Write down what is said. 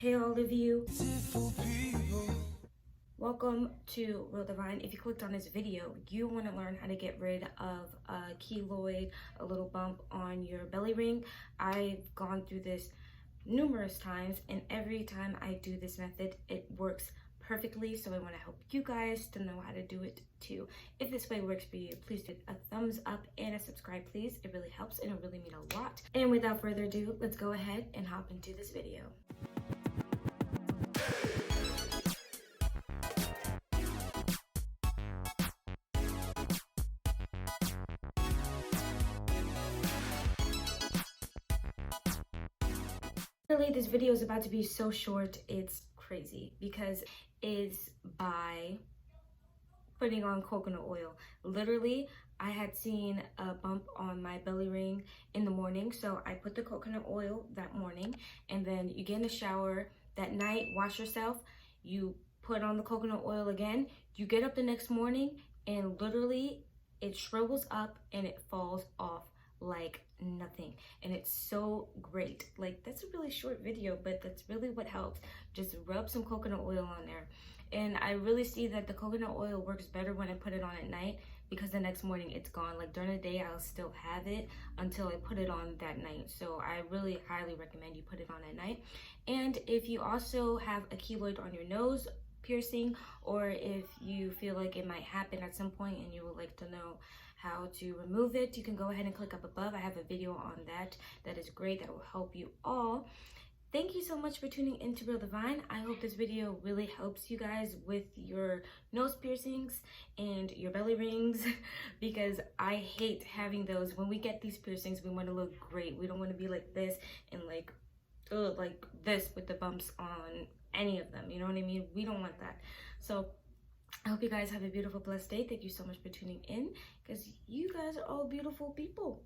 Hey all of you, welcome to Real Divyne. If you clicked on this video, you want to learn how to get rid of a keloid, a little bump on your belly ring. I've gone through this numerous times, and every time I do this method, it works perfectly. So I want to help you guys to know how to do it too. If this way works for you, please do a thumbs up and a subscribe, please. It really helps and it really means a lot. And without further ado, let's go ahead and hop into this video. Really, this video is about to be so short, it's crazy, because it's by putting on coconut oil. Literally, I had seen a bump on my belly ring in the morning, so I put the coconut oil that morning, and then you get in the shower that night, wash yourself, you put on the coconut oil again, you get up the next morning, and literally it shrivels up and it falls off like nothing, and it's so great. Like, that's a really short video, but that's really what helps. Just rub some coconut oil on there, and I really see that the coconut oil works better when I put it on at night, because the next morning it's gone. Like, during the day I'll still have it until I put it on that night. So I really highly recommend you put it on at night. And if you also have a keloid on your nose piercing, or if you feel like it might happen at some point and you would like to know how to remove it, you can go ahead and click up above. I have a video on that is great, that will help you all. Thank you so much for tuning into Real Divyne. I hope this video really helps you guys with your nose piercings and your belly rings, because I hate having those. When we get these piercings, we want to look great. We don't want to be like this and like this with the bumps on any of them, you know what I mean? We don't want that. So I hope you guys have a beautiful, blessed day. Thank you so much for tuning in, because you guys are all beautiful people.